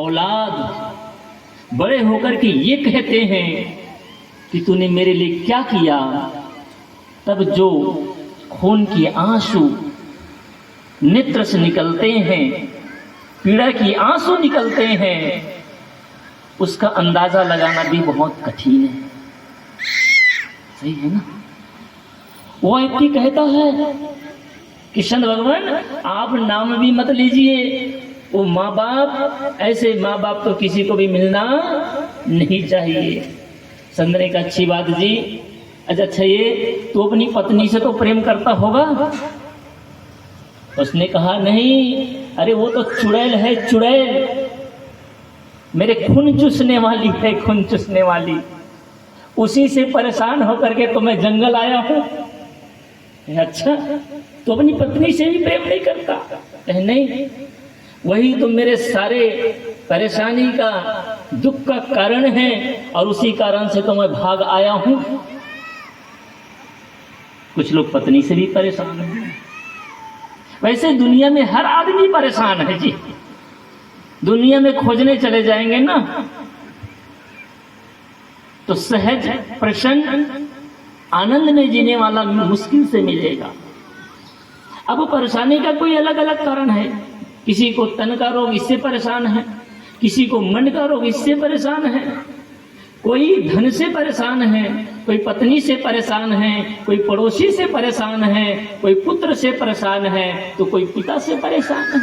औलाद बड़े होकर के ये कहते हैं कि तूने मेरे लिए क्या किया, तब जो खून के आंसू नेत्र से निकलते हैं, पीड़ा की आंसू निकलते हैं, उसका अंदाजा लगाना भी बहुत कठिन है। सही है ना? वो व्यक्ति कहता है कृष्ण भगवान आप नाम भी मत लीजिए, वो माँ बाप, ऐसे माँ बाप तो किसी को भी मिलना नहीं चाहिए। संत ने कहा अच्छी बात जी, अच्छा ये तो अपनी पत्नी से तो प्रेम करता होगा? उसने कहा नहीं, अरे वो तो चुड़ैल है, चुड़ैल, मेरे खून चूसने वाली है, खून चूसने वाली, उसी से परेशान होकर के तो मैं जंगल आया हूं। अच्छा तो अपनी पत्नी से भी प्रेम नहीं करता? नहीं, वही तो मेरे सारे परेशानी का, दुख का कारण है, और उसी कारण से तो मैं भाग आया हूं। कुछ लोग पत्नी से भी परेशान हैं। वैसे दुनिया में हर आदमी परेशान है जी। दुनिया में खोजने चले जाएंगे ना तो सहज प्रसन्न आनंद में जीने वाला मुश्किल से मिलेगा। अब परेशानी का कोई अलग अलग कारण है। किसी को तन का रोग, इससे परेशान है, किसी को मन का रोग, इससे परेशान है, कोई धन से परेशान है, कोई पत्नी से परेशान है, कोई पड़ोसी से परेशान है, कोई पुत्र से परेशान है, तो कोई पिता से परेशान है।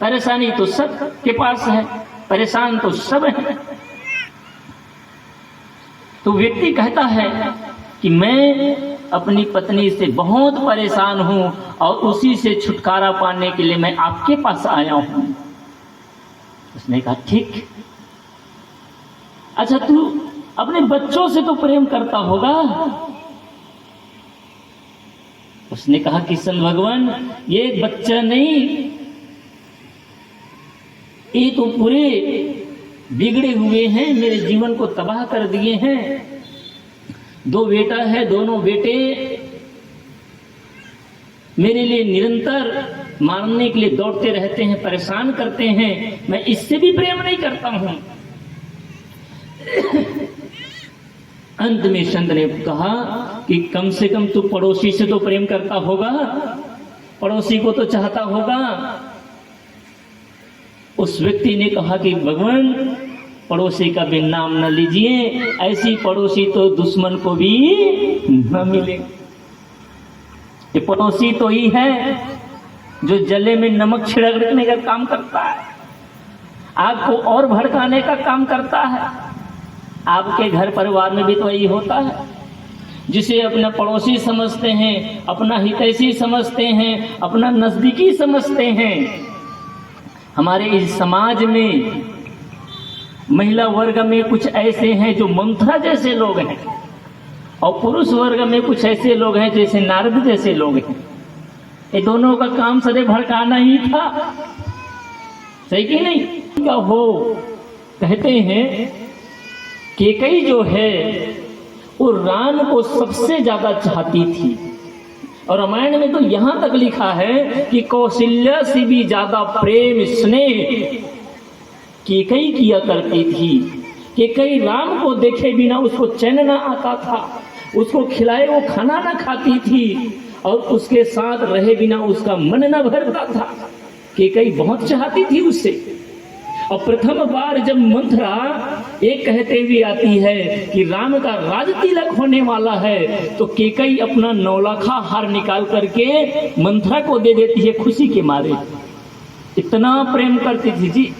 परेशानी तो सब के पास है, परेशान तो सब है। तो व्यक्ति कहता है कि मैं अपनी पत्नी से बहुत परेशान हूं और उसी से छुटकारा पाने के लिए मैं आपके पास आया हूं। उसने कहा ठीक, अच्छा तू अपने बच्चों से तो प्रेम करता होगा? उसने कहा किशन भगवान ये एक बच्चा नहीं, ये तो पूरे बिगड़े हुए हैं, मेरे जीवन को तबाह कर दिए हैं। 2 बेटा है, दोनों बेटे मेरे लिए निरंतर मारने के लिए दौड़ते रहते हैं, परेशान करते हैं, मैं इससे भी प्रेम नहीं करता हूं। अंत में संत ने कहा कि कम से कम तू पड़ोसी से तो प्रेम करता होगा, पड़ोसी को तो चाहता होगा। उस व्यक्ति ने कहा कि भगवान पड़ोसी का भी नाम न लीजिए, ऐसी पड़ोसी तो दुश्मन को भी न मिले। ये पड़ोसी तो ही है जो जले में नमक छिड़कने का काम करता है, आग को और भड़काने का काम करता है। आपके घर परिवार में भी तो यही होता है। जिसे अपना पड़ोसी समझते हैं, अपना हितैषी समझते हैं, अपना नजदीकी समझते हैं। हमारे इस समाज में महिला वर्ग में कुछ ऐसे हैं जो मंथरा जैसे लोग हैं, और पुरुष वर्ग में कुछ ऐसे लोग हैं जैसे नारद जैसे लोग हैं। ये दोनों का काम सदैव भड़काना ही था, सही कि नहीं? क्या हो कहते हैं केकई जो है वो राम को सबसे ज्यादा चाहती थी, और रामायण में तो यहां तक लिखा है कि कौशल्या से भी ज्यादा प्रेम स्नेह केकई किया करती थी। केकई राम को देखे बिना उसको चैन ना आता था, उसको खिलाए वो खाना ना खाती थी, और उसके साथ रहे बिना उसका मन ना भरता था। केकई बहुत चाहती थी उससे। और प्रथम बार जब मंथरा एक कहते हुए आती है कि राम का राज तिलक होने वाला है, तो केकई अपना 9 लाखा हार निकाल करके मंथरा को दे देती है खुशी के मारे। इतना प्रेम करती थी जी।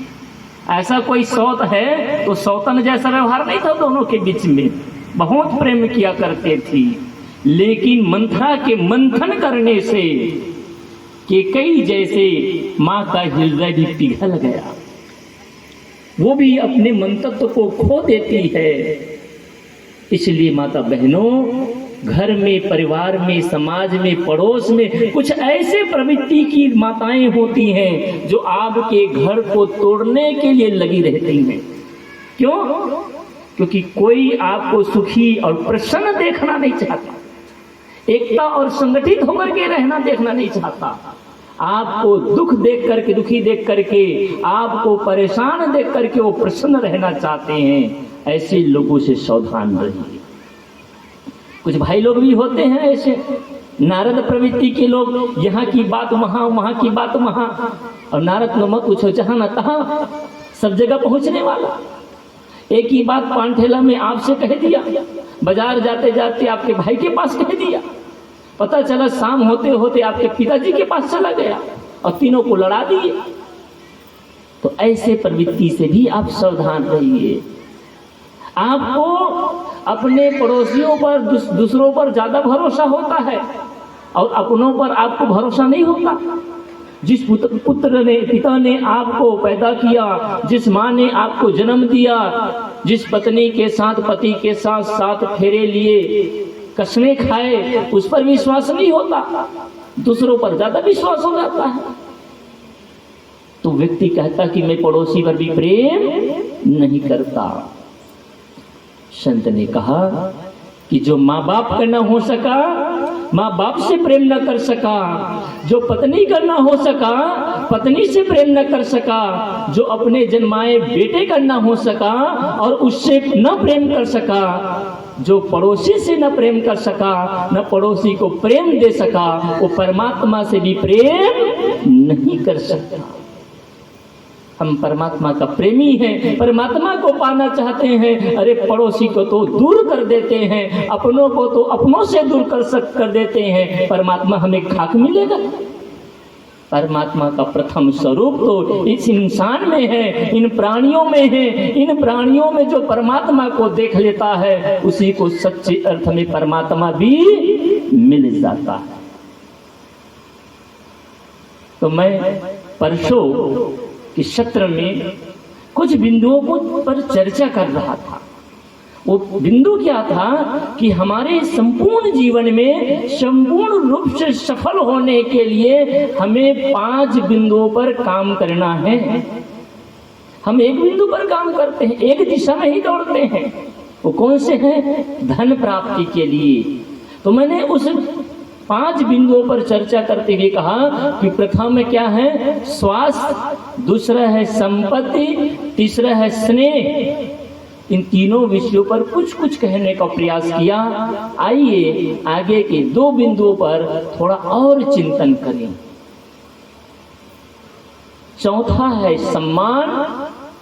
ऐसा कोई सौत है तो सौतन जैसा व्यवहार नहीं था दोनों के बीच में, बहुत प्रेम किया करते थी। लेकिन मंथरा के मंथन करने से केकई जैसे माँ का हृदय भी पिघल गया, वो भी अपने मंतत्व को खो देती है। इसलिए माता बहनों, घर में, परिवार में, समाज में, पड़ोस में कुछ ऐसे प्रवृत्ति की माताएं होती हैं जो आपके घर को तोड़ने के लिए लगी रहती हैं। क्यों? क्योंकि कोई आपको सुखी और प्रसन्न देखना नहीं चाहता, एकता और संगठित होकर के रहना देखना नहीं चाहता। आपको दुख देख करके, दुखी देख करके, आपको परेशान देख करके वो प्रसन्न रहना चाहते हैं, ऐसे लोगों से सावधान रहिए। कुछ भाई लोग भी होते हैं ऐसे नारद प्रवृत्ति के लोग, यहाँ की बात वहाँ, वहाँ की बात वहाँ, और नारद न मत पूछो, जहाँ न तहाँ सब जगह पहुँचने वाला। एक ही बात पानठेला में आपसे कह दिया, बाजार जाते जाते आपके भाई के पास कह दिया, पता चला शाम होते होते आपके पिताजी के पास चला गया और तीनों को लड़ा दिए। तो ऐसे प्रवृत्ति से भी आप सावधान रहिए। आपको अपने पड़ोसियों पर, दूसरों पर ज्यादा भरोसा होता है और अपनों पर आपको भरोसा नहीं होता। जिस पिता ने आपको पैदा किया, जिस माँ ने आपको जन्म दिया, जिस पत्नी के साथ, पति के साथ 7 फेरे लिए, कसमें खाए, उस पर विश्वास नहीं होता, दूसरों पर ज्यादा विश्वास हो जाता है। तो व्यक्ति कहता कि मैं पड़ोसी पर भी प्रेम नहीं करता। संत ने कहा कि जो माँ बाप का न हो सका, माँ बाप से प्रेम न कर सका, जो पत्नी का न हो सका, पत्नी से प्रेम न कर सका, जो अपने जन्माए बेटे का न हो सका और उससे न प्रेम कर सका, जो पड़ोसी से न प्रेम कर सका, न पड़ोसी को प्रेम दे सका, वो परमात्मा से भी प्रेम नहीं कर सकता। हम परमात्मा का प्रेमी हैं, परमात्मा को पाना चाहते हैं, अरे पड़ोसी को तो दूर कर देते हैं, अपनों को तो अपनों से दूर कर देते हैं, परमात्मा हमें खाक मिलेगा। परमात्मा का प्रथम स्वरूप तो इस इंसान में है, इन प्राणियों में है। इन प्राणियों में जो परमात्मा को देख लेता है, उसी को सच्चे अर्थ में परमात्मा भी मिल जाता है। तो मैं परसों कि सत्र में कुछ बिंदुओं को पर चर्चा कर रहा था। वो बिंदु क्या था कि हमारे संपूर्ण जीवन में संपूर्ण रूप से सफल होने के लिए हमें 5 बिंदुओं पर काम करना है। हम एक बिंदु पर काम करते हैं, एक दिशा में ही दौड़ते हैं। वो कौन से हैं? धन प्राप्ति के लिए। तो मैंने उस 5 बिंदुओं पर चर्चा करते हुए कहा कि प्रथम में क्या है? स्वास्थ्य, दूसरा है संपत्ति, तीसरा है स्नेह। इन तीनों विषयों पर कुछ कुछ कहने का प्रयास किया। आइए आगे के 2 बिंदुओं पर थोड़ा और चिंतन करें। चौथा है सम्मान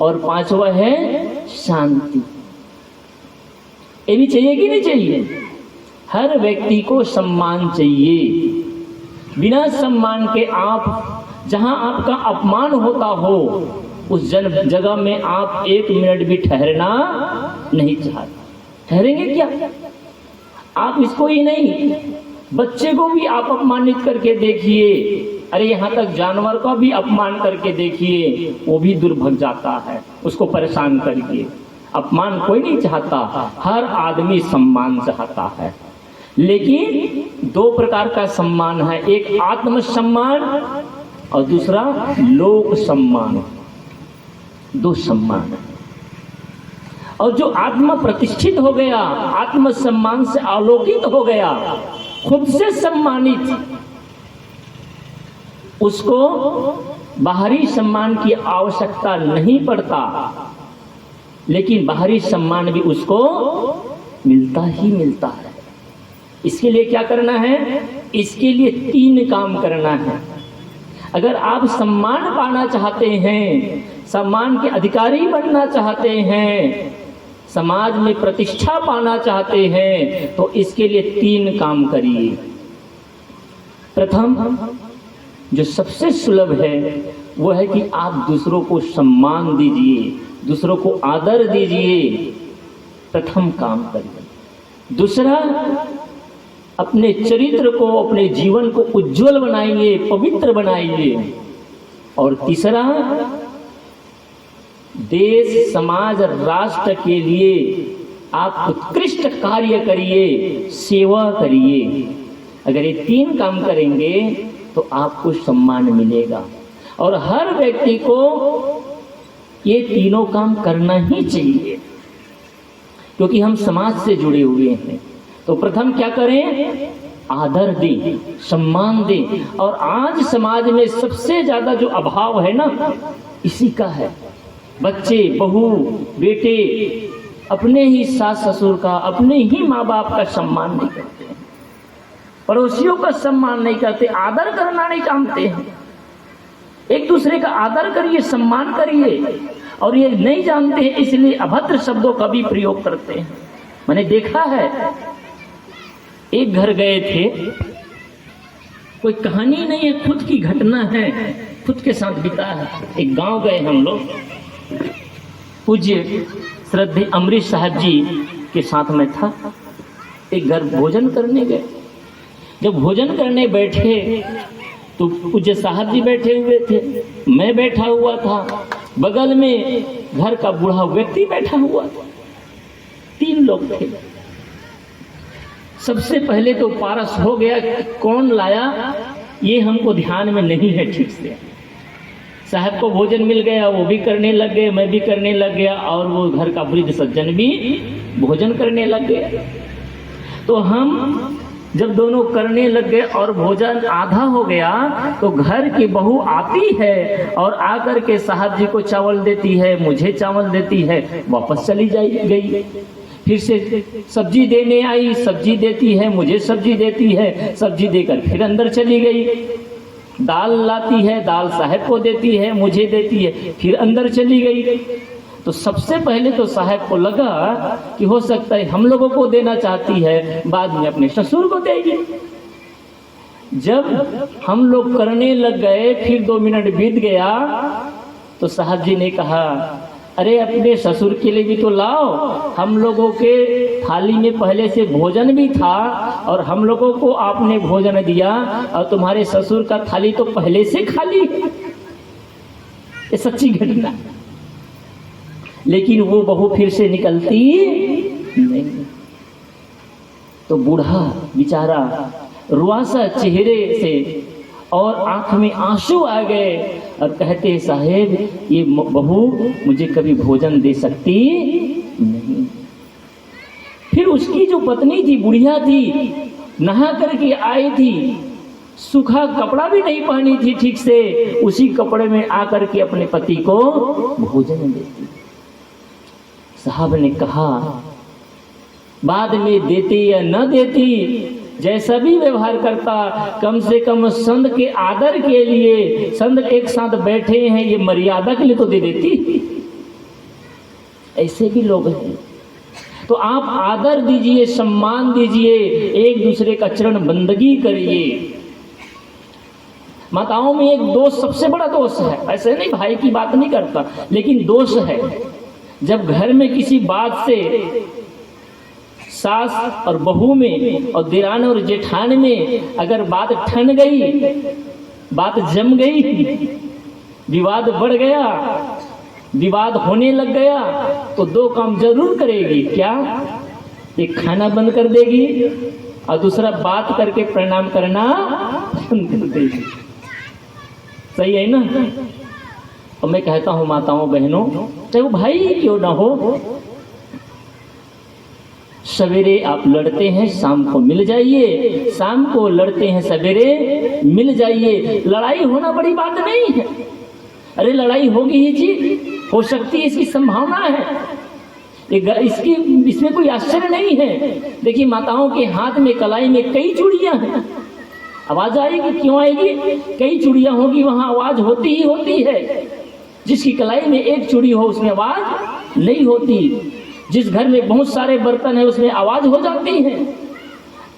और 5वां है शांति। ये भी चाहिए कि नहीं चाहिए? हर व्यक्ति को सम्मान चाहिए। बिना सम्मान के आप, जहां आपका अपमान होता हो, उस जगह में आप 1 मिनट भी ठहरना नहीं चाहते। ठहरेंगे क्या? आप इसको ही नहीं, बच्चे को भी आप अपमानित करके देखिए, अरे यहाँ तक जानवर का भी अपमान करके देखिए, वो भी दूर भग जाता है उसको परेशान करके। अपमान कोई नहीं चाहता, हर आदमी सम्मान चाहता है। लेकिन 2 प्रकार का सम्मान है, एक आत्म सम्मान और दूसरा लोक सम्मान। 2 सम्मान है। और जो आत्म प्रतिष्ठित हो गया, आत्म सम्मान से आलोकित हो गया, खुद से सम्मानित, उसको बाहरी सम्मान की आवश्यकता नहीं पड़ता, लेकिन बाहरी सम्मान भी उसको मिलता ही मिलता है। इसके लिए क्या करना है? इसके लिए 3 काम करना है। अगर आप सम्मान पाना चाहते हैं, सम्मान के अधिकारी बनना चाहते हैं, समाज में प्रतिष्ठा पाना चाहते हैं, तो इसके लिए 3 काम करिए। प्रथम, जो सबसे सुलभ है, वो है कि आप दूसरों को सम्मान दीजिए, दूसरों को आदर दीजिए। प्रथम काम करिए। दूसरा, अपने चरित्र को, अपने जीवन को उज्जवल बनाइए, पवित्र बनाइए। और तीसरा, देश, समाज, राष्ट्र के लिए आप उत्कृष्ट कार्य करिए, सेवा करिए। अगर ये 3 काम करेंगे तो आपको सम्मान मिलेगा। और हर व्यक्ति को ये तीनों काम करना ही चाहिए, क्योंकि हम समाज से जुड़े हुए हैं। तो प्रथम क्या करें? आदर दें, सम्मान दें। और आज समाज में सबसे ज्यादा जो अभाव है ना, इसी का है। बच्चे, बहू, बेटे अपने ही सास ससुर का, अपने ही माँ बाप का सम्मान नहीं करते हैं, पड़ोसियों का सम्मान नहीं करते, आदर करना नहीं जानते हैं। एक दूसरे का आदर करिए, सम्मान करिए, और ये नहीं जानते हैं, इसलिए अभद्र शब्दों का भी प्रयोग करते हैं। मैंने देखा है, एक घर गए थे, कोई कहानी नहीं है, खुद की घटना है, खुद के साथ बिता है। एक गांव गए हम लोग, पूज्य श्रद्धेय अमरीश साहब जी के साथ में था। एक घर भोजन करने गए। जब भोजन करने बैठे तो पूज्य साहब जी बैठे हुए थे, मैं बैठा हुआ था, बगल में घर का बूढ़ा व्यक्ति बैठा हुआ था। 3 लोग थे। सबसे पहले तो पारस हो गया कि कौन लाया, ये हमको ध्यान में नहीं है ठीक से। साहब को भोजन मिल गया, वो भी करने लग गए, मैं भी करने लग गया, और वो घर का वृद्ध सज्जन भी भोजन करने लग गए। तो हम जब दोनों करने लग गए और भोजन आधा हो गया, तो घर की बहू आती है और आकर के साहब जी को चावल देती है, मुझे चावल देती है, वापस चली गई। फिर से सब्जी देने आई, सब्जी देती है, मुझे सब्जी देती है, सब्जी देकर फिर अंदर चली गई। दाल लाती है, दाल साहब को देती है, मुझे देती है, फिर अंदर चली गई। तो सबसे पहले तो साहब को लगा कि हो सकता है हम लोगों को देना चाहती है, बाद में अपने ससुर को देगी। जब हम लोग करने लग गए, फिर 2 मिनट बीत गया, तो साहब जी ने कहा, अरे अपने ससुर के लिए भी तो लाओ, हम लोगों के थाली में पहले से भोजन भी था और हम लोगों को आपने भोजन दिया, और तुम्हारे ससुर का थाली तो पहले से खाली है। ये सच्ची घटना। लेकिन वो बहू फिर से निकलती नहीं। तो बूढ़ा बेचारा रुआसा चेहरे से और आंख में आंसू आ गए और कहते, साहेब ये बहू मुझे कभी भोजन दे सकती नहीं। फिर उसकी जो पत्नी थी, बुढ़िया थी, नहा करके आई थी, सूखा कपड़ा भी नहीं पहनी थी ठीक से, उसी कपड़े में आकर के अपने पति को भोजन देती। साहब ने कहा, बाद में देती या न देती, जैसा भी व्यवहार करता, कम से कम संत के आदर के लिए, संत एक साथ बैठे हैं, ये मर्यादा के लिए तो दे देती। ऐसे भी लोग हैं। तो आप आदर दीजिए, सम्मान दीजिए, एक दूसरे का चरण बंदगी करिए। माताओं में एक दोष, सबसे बड़ा दोष है, ऐसे नहीं भाई की बात नहीं करता, लेकिन दोष है, जब घर में किसी बात से सास और बहू में और दिरान और जेठान में अगर बात ठन गई, बात जम गई, विवाद बढ़ गया, विवाद होने लग गया, तो 2 काम जरूर करेगी। क्या? एक खाना बंद कर देगी और दूसरा बात करके प्रणाम करना बंद कर देगी। सही है ना? और मैं कहता हूं माताओं बहनों, चाहे वो भाई क्यों ना हो, सवेरे आप लड़ते हैं, शाम को मिल जाइए, शाम को लड़ते हैं, सवेरे मिल जाइए। लड़ाई होना बड़ी बात नहीं है। अरे लड़ाई होगी ही जी, हो सकती है, इसकी संभावना है, इसमें कोई आश्चर्य नहीं है। देखिए माताओं के हाथ में कलाई में कई चूड़ियां हैं, आवाज आएगी, क्यों आएगी? कई चूड़ियां होगी, वहां आवाज होती ही होती है। जिसकी कलाई में एक चूड़ी हो उसमें आवाज नहीं होती। जिस घर में बहुत सारे बर्तन है उसमें आवाज हो जाती है।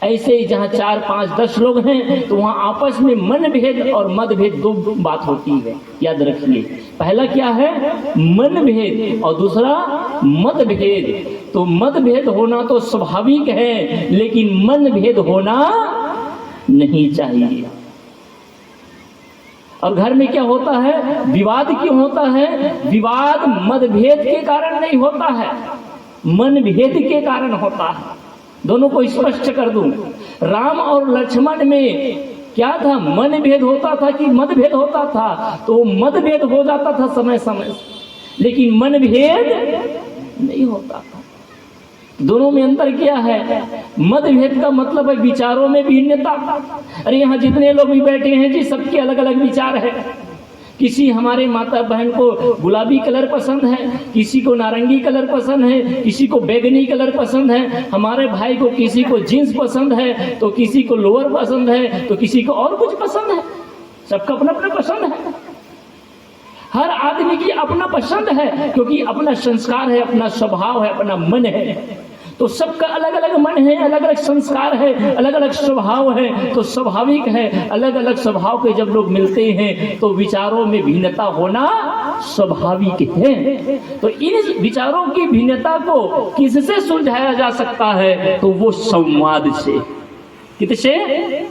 ऐसे ही जहाँ 4, 5, 10 लोग हैं तो वहाँ आपस में मन भेद और मत भेद 2 बात होती है, याद रखिए। पहला क्या है? मन भेद, और दूसरा मत भेद। तो मत भेद होना तो स्वाभाविक है, लेकिन मन भेद होना नहीं चाहिए। और घर में क्या होता है? विवाद क्यों होता है? विवाद मतभेद के कारण नहीं होता है, मन भेद के कारण होता है। दोनों को स्पष्ट कर दूं, राम और लक्ष्मण में क्या था? मन भेद होता था कि मतभेद होता था? तो मतभेद हो जाता था समय समय से, लेकिन मन भेद नहीं होता था। दोनों में अंतर क्या है? मतभेद का मतलब है विचारों में भिन्नता। अरे यहाँ जितने लोग भी बैठे हैं जी, सबके अलग अलग विचार है। किसी हमारे माता बहन को गुलाबी कलर पसंद है, किसी को नारंगी कलर पसंद है, किसी को बैगनी कलर पसंद है। हमारे भाई को किसी को जीन्स पसंद है, तो किसी को लोअर पसंद है, तो किसी को और कुछ पसंद है। सबका अपना अपना पसंद है। हर आदमी की अपना पसंद है, क्योंकि अपना संस्कार है, अपना स्वभाव है, अपना मन है। तो सबका अलग अलग मन है, अलग अलग संस्कार है, अलग अलग स्वभाव है। तो स्वाभाविक है, अलग अलग स्वभाव के जब लोग मिलते हैं तो विचारों में भिन्नता होना स्वाभाविक है। तो इन विचारों की भिन्नता को किससे सुलझाया जा सकता है? तो वो संवाद से। किससे?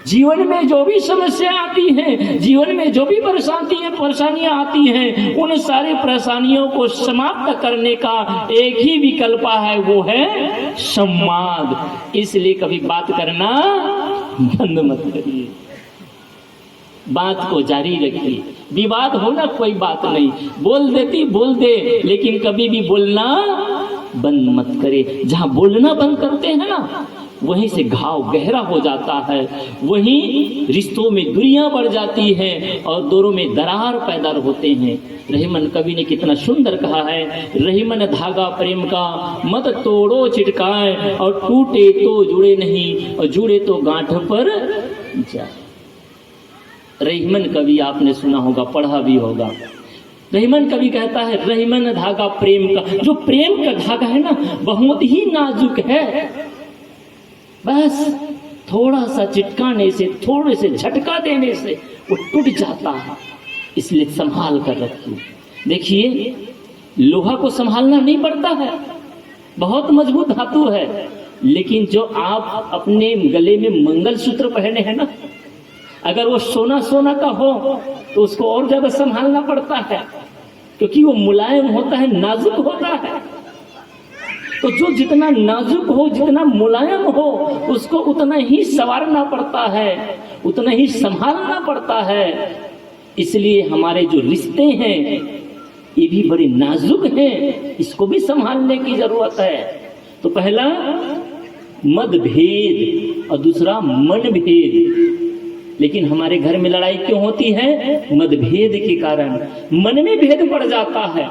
जीवन में जो भी समस्या आती है, जीवन में जो भी परेशानियां आती हैं, उन सारी परेशानियों को समाप्त करने का एक ही विकल्प है, वो है संवाद। इसलिए कभी बात करना बंद मत करिए, बात को जारी रखिए। विवाद होना कोई बात नहीं, बोल दे, लेकिन कभी भी बोलना बंद मत करे। जहां बोलना बंद करते हैं ना, वहीं से घाव गहरा हो जाता है, वहीं रिश्तों में दूरियां बढ़ जाती हैं और दोनों में दरार पैदा होते हैं। रहीमन कवि ने कितना सुंदर कहा है, रहीमन धागा प्रेम का मत तोड़ो चिटकाए, और टूटे तो जुड़े नहीं, और जुड़े तो गांठ पर जाए। रहीमन कवि आपने सुना होगा, पढ़ा भी होगा। रहीमन कवि कहता है, रहीमन धागा प्रेम का, जो प्रेम का धागा है ना, बहुत ही नाजुक है। बस थोड़ा सा चिटकाने से, थोड़े से झटका देने से वो टूट जाता है। इसलिए संभाल कर रखिए। देखिए, लोहा को संभालना नहीं पड़ता है, बहुत मजबूत धातु है। लेकिन जो आप अपने गले में मंगलसूत्र पहने हैं ना, अगर वो सोना का हो तो उसको और ज्यादा संभालना पड़ता है, क्योंकि वो मुलायम होता है, नाजुक होता है। तो जो जितना नाजुक हो, जितना मुलायम हो, उसको उतना ही संवारना पड़ता है, उतना ही संभालना पड़ता है। इसलिए हमारे जो रिश्ते हैं ये भी बड़े नाजुक हैं, इसको भी संभालने की जरूरत है। तो पहला मतभेद और दूसरा मनभेद। लेकिन हमारे घर में लड़ाई क्यों होती है? मतभेद के कारण। मन में भेद पड़ जाता है,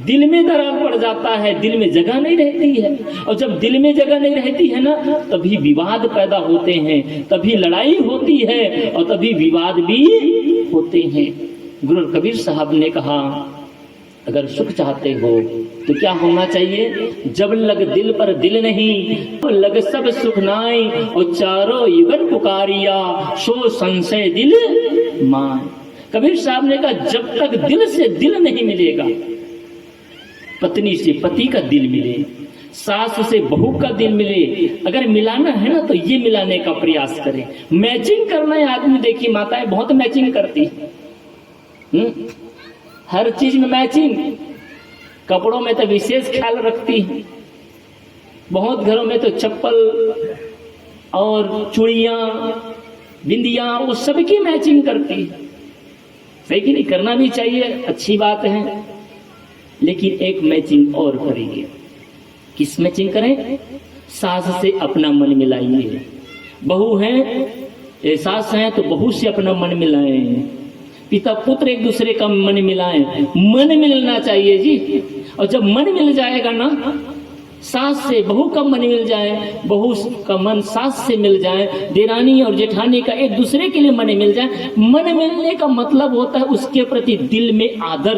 दिल में दरार पड़ जाता है, दिल में जगह नहीं रहती है। और जब दिल में जगह नहीं रहती है ना, तभी विवाद पैदा होते हैं, तभी लड़ाई होती है और तभी विवाद भी होते हैं। गुरु कबीर साहब ने कहा, अगर सुख चाहते हो तो क्या होना चाहिए? जब लग दिल पर दिल नहीं, तो लग सब सुख नाई, और चारों युगन पुकारिया, सो संशय दिल मान। कबीर साहब ने कहा, जब तक दिल से दिल नहीं मिलेगा, पत्नी से पति का दिल मिले, सास से बहू का दिल मिले, अगर मिलाना है ना तो ये मिलाने का प्रयास करें। मैचिंग करना है। आदमी देखिए, माताएं बहुत मैचिंग करती है, हर चीज में मैचिंग। कपड़ों में तो विशेष ख्याल रखती है। बहुत घरों में तो चप्पल और चूड़ियां, बिंदियां, वो सबकी मैचिंग करती है। सही कि नहीं? करना भी चाहिए, अच्छी बात है। लेकिन एक मैचिंग और करिए। किस मैचिंग करें? सास से अपना मन मिलाइए। बहू है, सास है तो बहू से अपना मन मिलाएं। पिता पुत्र एक दूसरे का मन मिलाएं। मन मिलना चाहिए जी। और जब मन मिल जाएगा ना, सास से बहू का मन मिल जाए, बहू का मन सास से मिल जाए, देरानी और जेठानी का एक दूसरे के लिए मन मिल जाए। मन मिलने का मतलब होता है उसके प्रति दिल में आदर,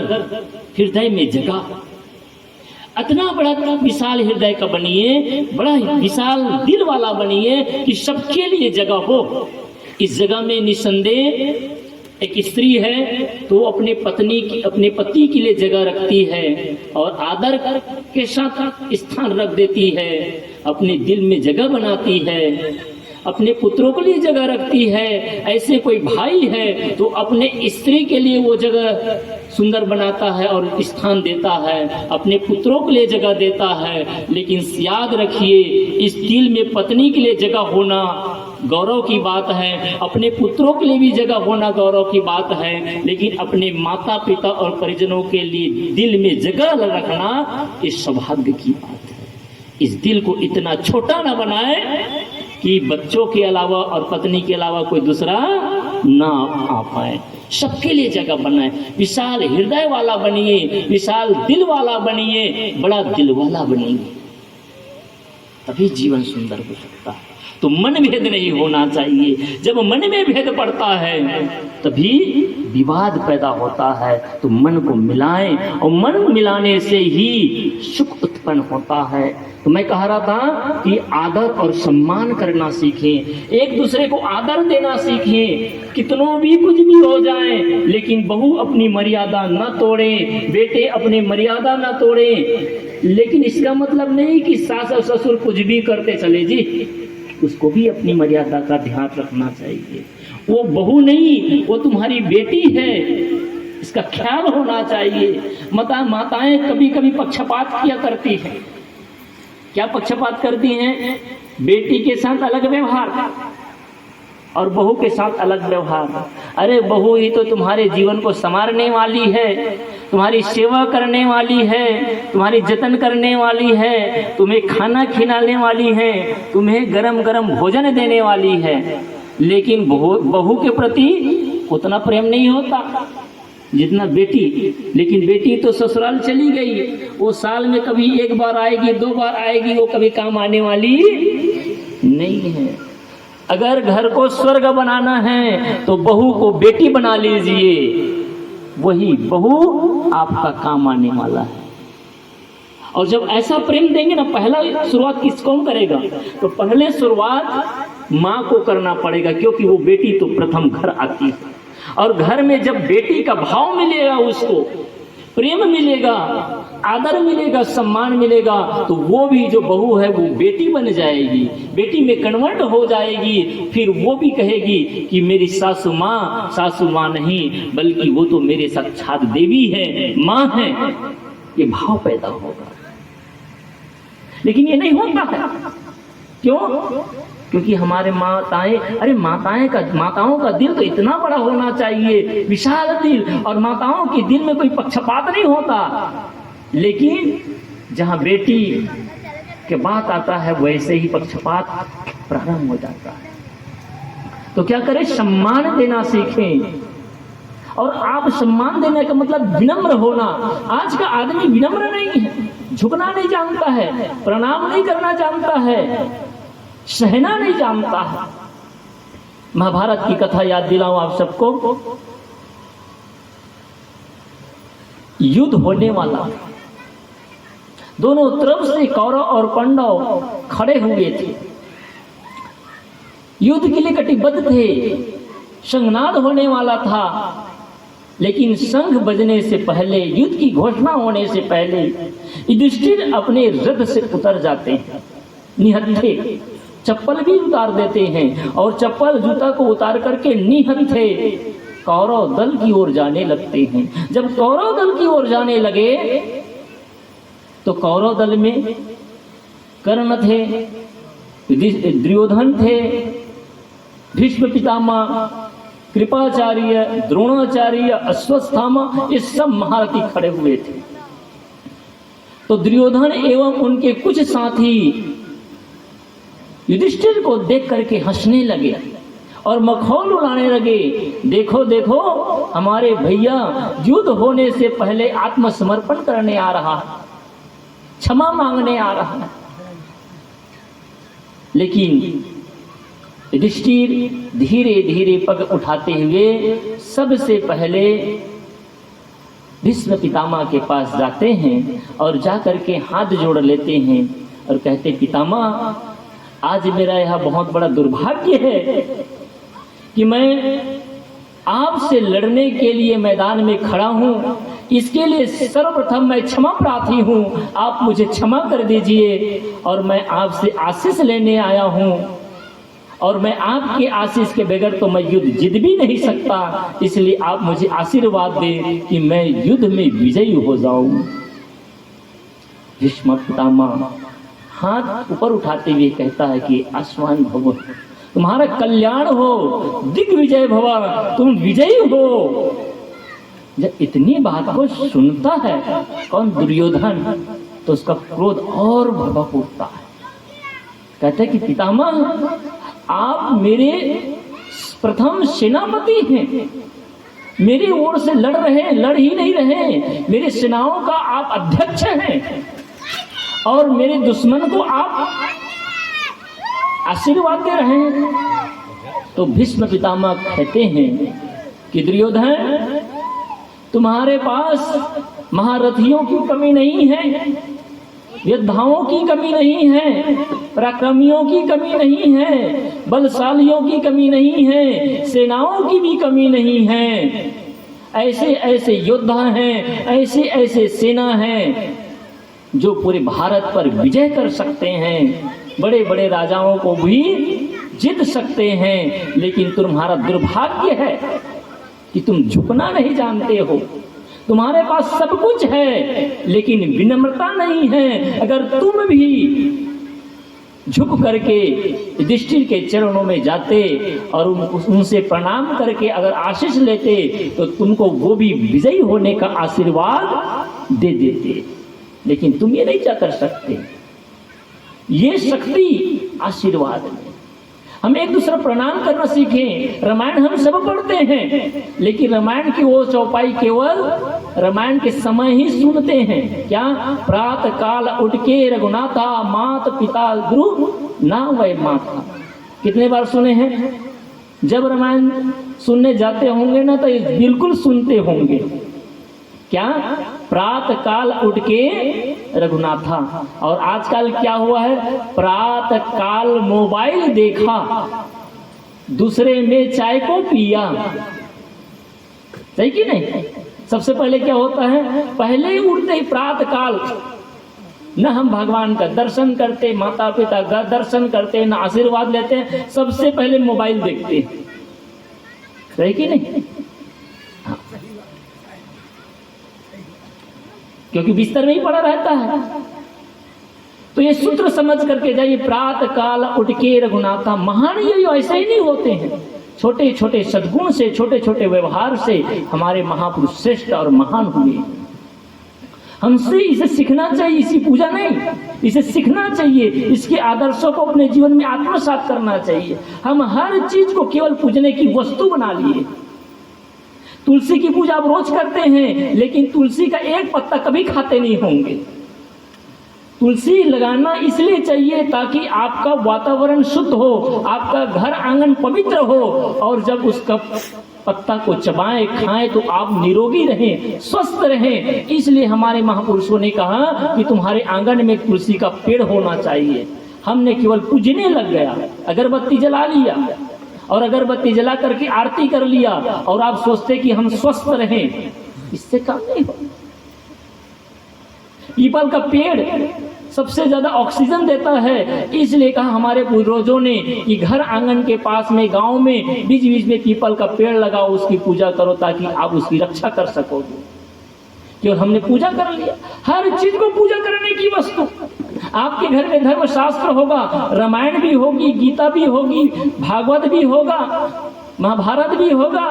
हृदय में जगह। इतना बड़ा विशाल हृदय का बनिए, बड़ा विशाल दिल वाला बनिए कि सबके लिए जगह हो। इस जगह में निसंदेह एक स्त्री है तो वो अपने पति के लिए जगह रखती है और आदर के साथ स्थान रख देती है, अपने दिल में जगह बनाती है, अपने पुत्रों के लिए जगह रखती है। ऐसे कोई भाई है तो अपने स्त्री के लिए वो जगह सुंदर बनाता है और स्थान देता है, अपने पुत्रों के लिए जगह देता है। लेकिन याद रखिए, इस दिल में पत्नी के लिए जगह होना गौरव की बात है, अपने पुत्रों के लिए भी जगह होना गौरव की बात है, लेकिन अपने माता पिता और परिजनों के लिए दिल में जगह रखना ये सौभाग्य की बात है। इस दिल को इतना छोटा ना बनाए कि बच्चों के अलावा और पत्नी के अलावा कोई दूसरा ना आ पाए। सबके लिए जगह बनाए, विशाल हृदय वाला बनिए, विशाल दिल वाला बनिए, बड़ा दिल वाला बनिए, तभी जीवन सुंदर हो सकता है। तो मन भेद नहीं होना चाहिए। जब मन में भेद पड़ता है तभी विवाद पैदा होता है। तो मन को मिलाएं, और मन मिलाने से ही सुख उत्पन्न होता है। तो मैं कह रहा था कि आदर और सम्मान करना सीखें, एक दूसरे को आदर देना सीखें। कितनों भी कुछ भी हो जाए, लेकिन बहू अपनी मर्यादा न तोड़े, बेटे अपनी मर्यादा न तोड़े। लेकिन इसका मतलब नहीं कि सास और ससुर कुछ भी करते चले जी, उसको भी अपनी मर्यादा का ध्यान रखना चाहिए। वो बहू नहीं, वो तुम्हारी बेटी है, इसका ख्याल होना चाहिए। माताएं कभी कभी पक्षपात किया करती हैं। क्या पक्षपात करती हैं? बेटी के साथ अलग व्यवहार और बहू के साथ अलग व्यवहार। अरे बहू ही तो तुम्हारे जीवन को संवारने वाली है, तुम्हारी सेवा करने वाली है, तुम्हारी जतन करने वाली है, तुम्हें खाना खिलाने वाली है, तुम्हें गरम गरम भोजन देने वाली है। लेकिन बहू के प्रति उतना प्रेम नहीं होता जितना बेटी। लेकिन बेटी तो ससुराल चली गई, वो साल में कभी एक बार आएगी, 2 बार आएगी, वो कभी काम आने वाली नहीं है। अगर घर को स्वर्ग बनाना है तो बहू को बेटी बना लीजिए, वही बहू आपका काम आने वाला है। और जब ऐसा प्रेम देंगे ना, पहला शुरुआत कौन करेगा? तो पहले शुरुआत माँ को करना पड़ेगा, क्योंकि वो बेटी तो प्रथम घर आती है। और घर में जब बेटी का भाव मिलेगा, उसको प्रेम मिलेगा, आदर मिलेगा, सम्मान मिलेगा, तो वो भी जो बहू है वो बेटी बन जाएगी, बेटी में कन्वर्ट हो जाएगी। फिर वो भी कहेगी कि मेरी सासू माँ नहीं, बल्कि वो तो मेरे साक्षात देवी है, माँ है। ये भाव पैदा होगा। लेकिन ये नहीं होता है। क्यों? क्योंकि हमारे माताओं का दिल तो इतना बड़ा होना चाहिए, विशाल दिल, और माताओं के दिल में कोई पक्षपात नहीं होता। लेकिन जहां बेटी के बात आता है, वैसे ही पक्षपात प्रारंभ हो जाता है। तो क्या करें? सम्मान देना सीखें। और आप सम्मान देने का मतलब विनम्र होना। आज का आदमी विनम्र नहीं है, झुकना नहीं जानता है, प्रणाम नहीं करना जानता है, सहना नहीं जानता है। महाभारत की कथा याद दिलाऊं आप सबको। युद्ध होने वाला, दोनों तरफ से कौरव और पांडव खड़े हुए थे, युद्ध के लिए कटिबद्ध थे, संघनाद होने वाला था। लेकिन शंख बजने से पहले, युद्ध की घोषणा होने से पहले युधिष्ठिर अपने रथ से उतर जाते हैं, निहत्थे, चप्पल भी उतार देते हैं, और चप्पल जूता को उतार करके निहत्थे कौरव दल की ओर जाने लगते हैं। जब कौरव दल की ओर जाने लगे तो कौरव दल में कर्ण थे, दुर्योधन थे, भीष्म पितामह, कृपाचार्य, द्रोणाचार्य, अश्वत्थामा, ये सब महारथी खड़े हुए थे। तो दुर्योधन एवं उनके कुछ साथी युधिष्ठिर को देख करके हंसने लगे और मखौल उड़ाने लगे। देखो देखो, हमारे भैया युद्ध होने से पहले आत्मसमर्पण करने आ रहा है, क्षमा मांगने आ रहा है। लेकिन युधिष्ठिर धीरे धीरे पग उठाते हुए सबसे पहले भीष्म पितामह के पास जाते हैं और जाकर के हाथ जोड़ लेते हैं और कहते, पितामह, आज मेरा यह बहुत बड़ा दुर्भाग्य है कि मैं आपसे लड़ने के लिए मैदान में खड़ा हूँ। इसके लिए सर्वप्रथम मैं क्षमा प्रार्थी हूँ, आप मुझे क्षमा कर दीजिए। और मैं आपसे आशीष लेने आया हूँ, और मैं आपके आशीष के बगैर तो मैं युद्ध जीत भी नहीं सकता। इसलिए आप मुझे आशीर्वाद दें कि मैं युद्ध में विजयी हो जाऊं। भीष्म पितामह हाथ ऊपर उठाते हुए कहता है कि आसमान भव, तुम्हारा कल्याण हो, दिग्विजय भव, तुम विजयी हो। जब इतनी बात को सुनता है कौन? दुर्योधन। तो उसका क्रोध और भड़क उठता है। कहते हैं कि पितामह, आप मेरे प्रथम सेनापति हैं, मेरी ओर से लड़ ही नहीं रहे, मेरे सेनाओं का आप अध्यक्ष हैं और मेरे दुश्मन को आप आशीर्वाद दे रहे हैं। तो भीष्म पितामह कहते हैं कि दुर्योधन, तुम्हारे पास महारथियों की कमी नहीं है, योद्धाओं की कमी नहीं है, पराक्रमियों की कमी नहीं है, बलशालियों की कमी नहीं है, सेनाओं की भी कमी नहीं है। ऐसे ऐसे योद्धा हैं, ऐसे ऐसे सेना हैं जो पूरे भारत पर विजय कर सकते हैं, बड़े बड़े राजाओं को भी जीत सकते हैं। लेकिन तुम्हारा दुर्भाग्य है कि तुम झुकना नहीं जानते हो। तुम्हारे पास सब कुछ है लेकिन विनम्रता नहीं है। अगर तुम भी झुक करके युधिष्ठिर के चरणों में जाते और उनसे प्रणाम करके अगर आशीष लेते तो तुमको वो भी विजयी होने का आशीर्वाद दे देते। लेकिन तुम ये नहीं जा कर सकते। ये शक्ति आशीर्वाद में। हम एक दूसरा प्रणाम करना सीखें। रामायण हम सब पढ़ते हैं लेकिन रामायण की वो चौपाई केवल रामायण के समय ही सुनते हैं। क्या? प्रातः काल उठ के रघुनाथा, मात पिता गुरु ना वै माता। कितने बार सुने हैं? जब रामायण सुनने जाते होंगे ना तो बिल्कुल सुनते होंगे। क्या? प्रातः काल उठ के रघुनाथा। और आजकल क्या हुआ है? प्रातः काल मोबाइल देखा, दूसरे में चाय को पिया। सही कि नहीं? सबसे पहले क्या होता है? पहले ही उठते ही प्रातः काल न हम भगवान का दर्शन करते, माता पिता का दर्शन करते, न आशीर्वाद लेते हैं, सबसे पहले मोबाइल देखते हैं। सही कि नहीं? क्योंकि बिस्तर में ही पड़ा रहता है। तो ये सूत्र समझ करके जाइए। प्रातः काल उठ के रघुनाथा। महान ये ऐसे ही नहीं होते हैं। छोटे छोटे सद्गुण से, छोटे छोटे व्यवहार से हमारे महापुरुष श्रेष्ठ और महान हुए। हमसे इसे सीखना चाहिए। इसी पूजा नहीं, इसे सीखना चाहिए। इसके आदर्शों को अपने जीवन में आत्मसात करना चाहिए। हम हर चीज को केवल पूजने की वस्तु बना लिए। तुलसी की पूजा आप रोज करते हैं लेकिन तुलसी का एक पत्ता कभी खाते नहीं होंगे। तुलसी लगाना इसलिए चाहिए ताकि आपका वातावरण शुद्ध हो, आपका घर आंगन पवित्र हो, और जब उसका पत्ता को चबाएं खाएं तो आप निरोगी रहें, स्वस्थ रहें। इसलिए हमारे महापुरुषों ने कहा कि तुम्हारे आंगन में तुलसी का पेड़ होना चाहिए। हमने केवल पूजने लग गया, अगरबत्ती जला लिया और अगरबत्ती जला करके आरती कर लिया और आप सोचते कि हम स्वस्थ रहें। इससे काम नहीं हो। पीपल का पेड़ सबसे ज्यादा ऑक्सीजन देता है। इसलिए कहा हमारे पूर्वजों ने कि घर आंगन के पास में, गांव में बीच बीच में पीपल का पेड़ लगाओ, उसकी पूजा करो ताकि आप उसकी रक्षा कर सकोगे। केवल हमने पूजा कर लिया। हर चीज को पूजा करने की वस्तु। आपके घर में धर्मशास्त्र होगा, रामायण भी होगी, गीता भी होगी, भागवत भी होगा, महाभारत भी होगा,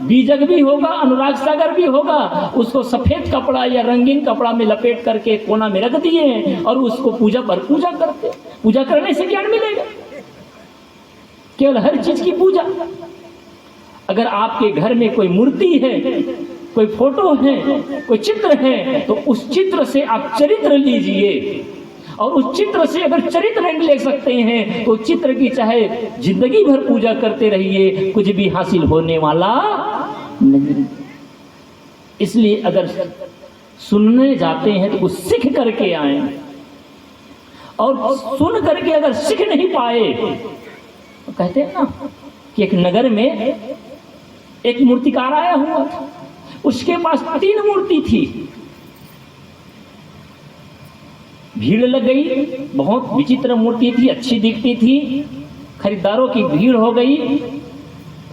बीजक भी होगा, अनुराग सागर भी होगा। उसको सफेद कपड़ा या रंगीन कपड़ा में लपेट करके कोना में रख दिए और उसको पूजा करते। पूजा करने से ज्ञान मिलेगा। केवल हर चीज की पूजा। अगर आपके घर में कोई मूर्ति है, कोई फोटो है, कोई चित्र है, तो उस चित्र से आप चरित्र लीजिए। और उस चित्र से अगर चरित्र नहीं ले सकते हैं तो चित्र की चाहे जिंदगी भर पूजा करते रहिए, कुछ भी हासिल होने वाला नहीं। इसलिए अगर सुनने जाते हैं तो कुछ सीख करके आए, और सुन करके अगर सीख नहीं पाए तो कहते हैं ना कि एक नगर में एक मूर्तिकार आया हुआ था। उसके पास 3 मूर्ति थी। भीड़ लग गई, बहुत विचित्र मूर्ति थी, अच्छी दिखती थी, खरीदारों की भीड़ हो गई।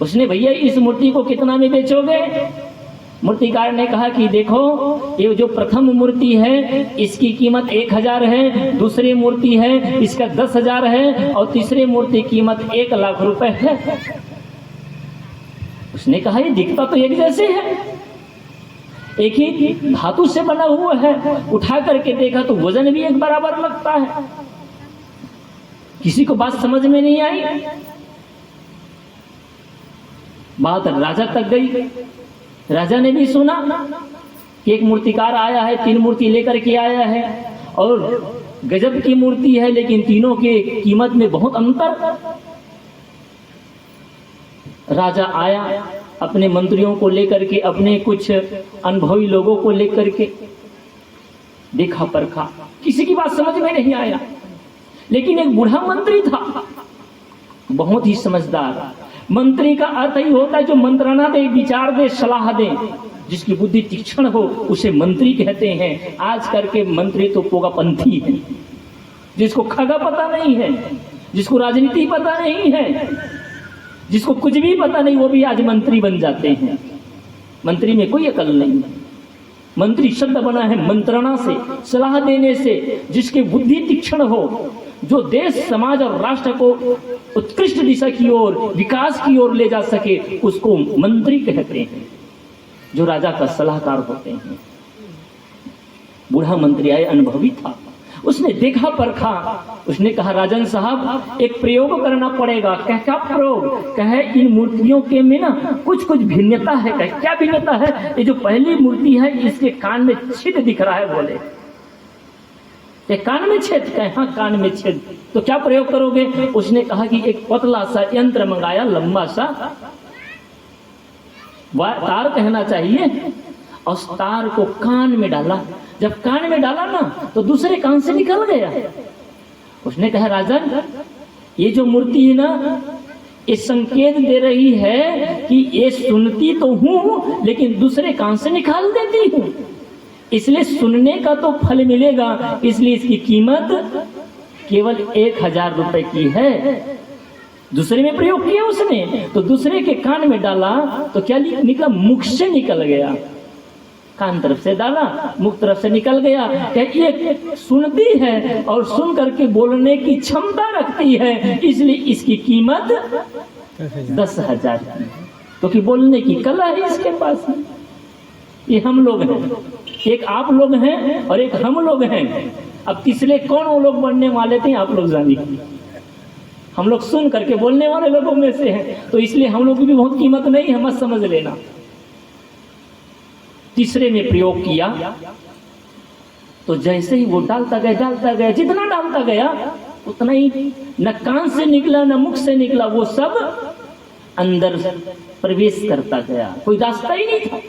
उसने, भैया इस मूर्ति को कितना में बेचोगे? मूर्तिकार ने कहा कि देखो, ये जो प्रथम मूर्ति है इसकी कीमत 1000 है, दूसरी मूर्ति है इसका 10,000 है, और तीसरी मूर्ति कीमत 1 लाख रुपए है। उसने कहा ये दिखता तो एक जैसे है, एक ही धातु से बना हुआ है, उठा करके देखा तो वजन भी एक बराबर लगता है। किसी को बात समझ में नहीं आई। बात राजा तक गई। राजा ने भी सुना कि एक मूर्तिकार आया है, 3 मूर्ति लेकर के आया है और गजब की मूर्ति है, लेकिन तीनों के कीमत में बहुत अंतर। राजा आया अपने मंत्रियों को लेकर के, अपने कुछ अनुभवी लोगों को लेकर के, देखा परखा, किसी की बात समझ में नहीं आया। लेकिन एक बूढ़ा मंत्री था, बहुत ही समझदार। मंत्री का अर्थ ही होता है जो मंत्रणा दे, विचार दे, सलाह दे, जिसकी बुद्धि तीक्ष्ण हो उसे मंत्री कहते हैं। आज करके मंत्री तो पोगापंथी है, जिसको खगा पता नहीं है, जिसको राजनीति पता नहीं है, जिसको कुछ भी पता नहीं, वो भी आज मंत्री बन जाते हैं। मंत्री में कोई अकल नहीं है। मंत्री शब्द बना है मंत्रणा से, सलाह देने से, जिसकी बुद्धि तीक्ष्ण हो, जो देश समाज और राष्ट्र को उत्कृष्ट दिशा की ओर, विकास की ओर ले जा सके, उसको मंत्री कहते हैं, जो राजा का सलाहकार होते हैं। बूढ़ा मंत्री आए, अनुभवी था, उसने देखा परखा, उसने कहा राजन साहब एक प्रयोग करना पड़ेगा। क्या प्रयोग? कहे इन मूर्तियों के में ना कुछ कुछ भिन्नता है। कहे क्या भिन्नता है? ये जो पहली मूर्ति है इसके कान में छेद दिख रहा है। बोले ये कान में छेद? कहे हाँ कान में छेद। तो क्या प्रयोग करोगे? उसने कहा कि एक पतला सा यंत्र मंगाया, लंबा सा तार कहना चाहिए, और उस तार को कान में डाला। जब कान में डाला ना तो दूसरे कान से निकल गया। उसने कहा राजन ये जो मूर्ति है ना, ये संकेत दे रही है कि ये सुनती तो हूं लेकिन दूसरे कान से निकाल देती हूं, इसलिए सुनने का तो फल मिलेगा, इसलिए इसकी कीमत केवल 1000 रुपए की है। दूसरे में प्रयोग किया उसने, तो दूसरे के कान में डाला तो क्या निकला? मुख से निकल गया। कान तरफ से डाला, मुख तरफ से निकल गया। ये सुनती है और सुन करके बोलने की क्षमता रखती है, इसलिए इसकी कीमत 10,000 की, क्योंकि बोलने की कला है इसके पास। ये हम लोग हैं, एक आप लोग हैं और एक हम लोग हैं। अब तीसरे कौन वो लोग बनने वाले थे आप लोग जानिए। हम लोग सुन करके बोलने वाले लोगों में से हैं, तो इसलिए हम लोग की भी बहुत कीमत नहीं है, मत समझ लेना। तीसरे में प्रयोग किया तो जैसे ही वो डालता गया, जितना डालता गया उतना ही न कान से निकला न मुख से निकला, वो सब अंदर प्रवेश करता गया, कोई रास्ता ही नहीं था।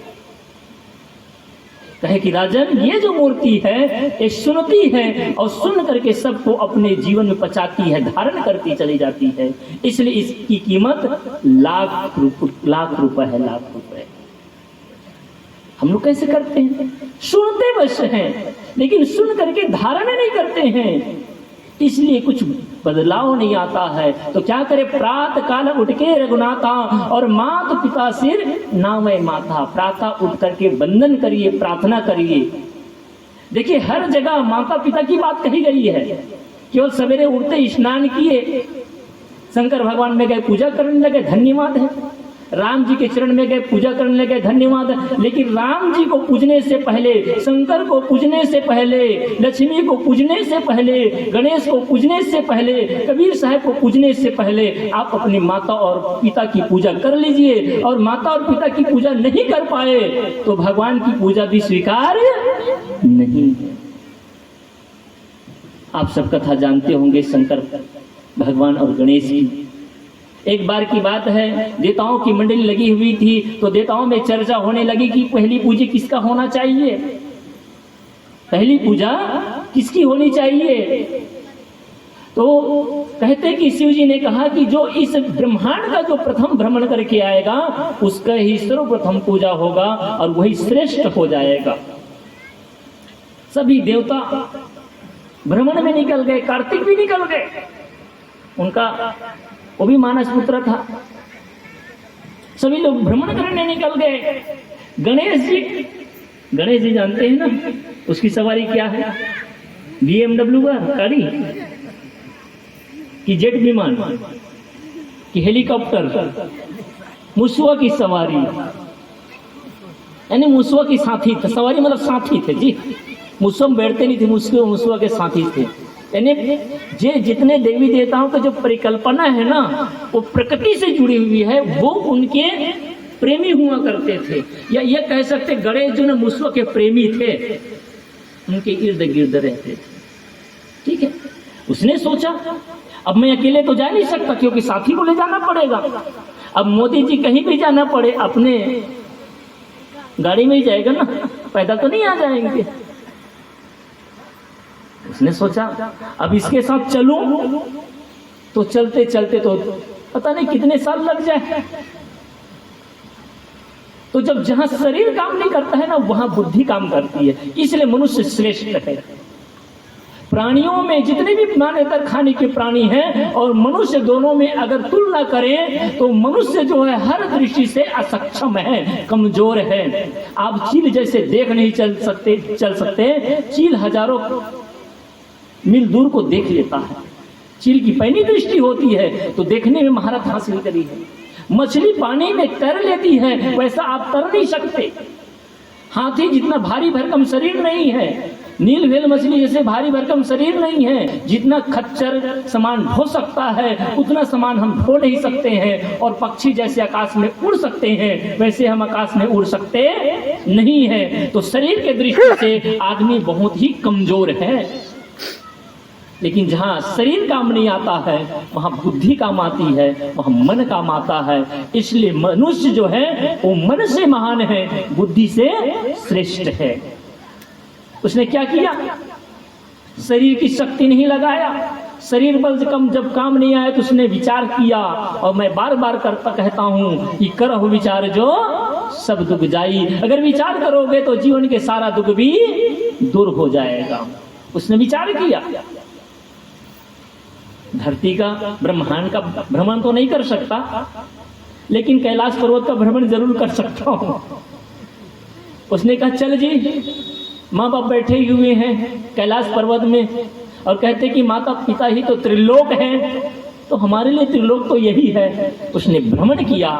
कहे कि राजन ये जो मूर्ति है ये सुनती है और सुन करके सबको अपने जीवन में पचाती है, धारण करती चली जाती है, इसलिए इसकी कीमत लाख रुपए है, लाख रुपए। हम लोग कैसे करते हैं? सुनते बस हैं लेकिन सुन करके धारण नहीं करते हैं, इसलिए कुछ बदलाव नहीं आता है। तो क्या करे? प्रातः काल उठ के रघुनाथा और माता पिता सिर नामे माथा। प्रातः उठ करके वंदन करिए, प्रार्थना करिए। देखिए हर जगह माता पिता की बात कही गई है। केवल सवेरे उठते स्नान किए, शंकर भगवान में गए, पूजा करने लगे, धन्यवाद है। राम जी के चरण में गए, पूजा करने लगे, धन्यवाद है। लेकिन राम जी को पूजने से पहले, शंकर को पूजने से पहले, लक्ष्मी को पूजने से पहले, गणेश को पूजने से पहले, कबीर साहब को पूजने से पहले आप अपनी माता और पिता की पूजा कर लीजिए। और माता और पिता की पूजा नहीं कर पाए तो भगवान की पूजा भी स्वीकार नहीं है। आप सब कथा जानते होंगे शंकर भगवान और गणेश की। एक बार की बात है, देवताओं की मंडली लगी हुई थी, तो देवताओं में चर्चा होने लगी कि पहली पूजा किसका होना चाहिए, पहली पूजा किसकी होनी चाहिए। तो कहते कि शिव जी ने कहा कि जो इस ब्रह्मांड का जो प्रथम भ्रमण करके आएगा उसका ही सर्वप्रथम पूजा होगा और वही श्रेष्ठ हो जाएगा। सभी देवता भ्रमण में निकल गए, कार्तिक भी निकल गए, उनका वो भी मानस पुत्र था। सभी लोग भ्रमण करने निकल गए। गणेश जी जानते हैं ना उसकी सवारी क्या है? BMW गाड़ी कि जेट विमान कि हेलीकॉप्टर, मुसवा की सवारी। यानी मुसवा की साथी थे, सवारी मतलब साथी थे जी, मुसवा में बैठते नहीं थे, मुसवा के साथी थे। यानी जे जितने देवी देवताओं का जो परिकल्पना है ना वो प्रकृति से जुड़ी हुई है, वो उनके प्रेमी हुआ करते थे, या ये कह सकते गणेश जो न मुसवा के प्रेमी थे, उनके इर्द गिर्द रहते थे। ठीक है, उसने सोचा अब मैं अकेले तो जा नहीं सकता क्योंकि साथी को ले जाना पड़ेगा। अब मोदी जी कहीं भी जाना पड़े अपने गाड़ी में ही जाएगा ना, पैदल तो नहीं आ जाएंगे। उसने सोचा अब इसके साथ चलूं तो चलते चलते तो पता नहीं कितने साल लग जाए। तो जब जहां शरीर काम नहीं करता है ना वहां बुद्धि काम करती है, इसलिए मनुष्य श्रेष्ठ है। प्राणियों में जितने भी मान्यतर खाने के प्राणी हैं और मनुष्य दोनों में अगर तुलना करें तो मनुष्य जो है हर दृष्टि से असक्षम है, कमजोर है। आप चील जैसे देख नहीं चल सकते, चील हजारों मील दूर को देख लेता है। चील की पैनी दृष्टि होती है तो देखने में महारत हासिल करी है। मछली पानी में तैर लेती है, वैसा आप तर नहीं सकते। हाथी जितना भारी भरकम शरीर नहीं है, नीलवेल मछली जैसे भारी भरकम शरीर नहीं है, जितना खच्चर सामान ढो सकता है उतना सामान हम ढो नहीं सकते हैं। और पक्षी जैसे आकाश में उड़ सकते हैं वैसे हम आकाश में उड़ सकते नहीं है। तो शरीर के दृष्टि से आदमी बहुत ही कमजोर है। लेकिन जहाँ शरीर काम नहीं आता है वहाँ बुद्धि काम आती है, वहाँ मन काम आता है। इसलिए मनुष्य जो है वो मन से महान है, बुद्धि से श्रेष्ठ है। उसने क्या किया, शरीर की शक्ति नहीं लगाया, शरीर बल जब काम नहीं आया तो उसने विचार किया। और मैं बार बार कहता हूँ कि करहु विचार जो सब दुख जाई। अगर विचार करोगे तो जीवन के सारा दुख भी दूर हो जाएगा। उसने विचार किया, धरती का ब्रह्मांड का भ्रमण तो नहीं कर सकता लेकिन कैलाश पर्वत का भ्रमण जरूर कर सकता हूँ। उसने कहा चल जी, माँ बाप बैठे हुए हैं कैलाश पर्वत में और कहते कि माता पिता ही तो त्रिलोक हैं, तो हमारे लिए त्रिलोक तो यही है। उसने भ्रमण किया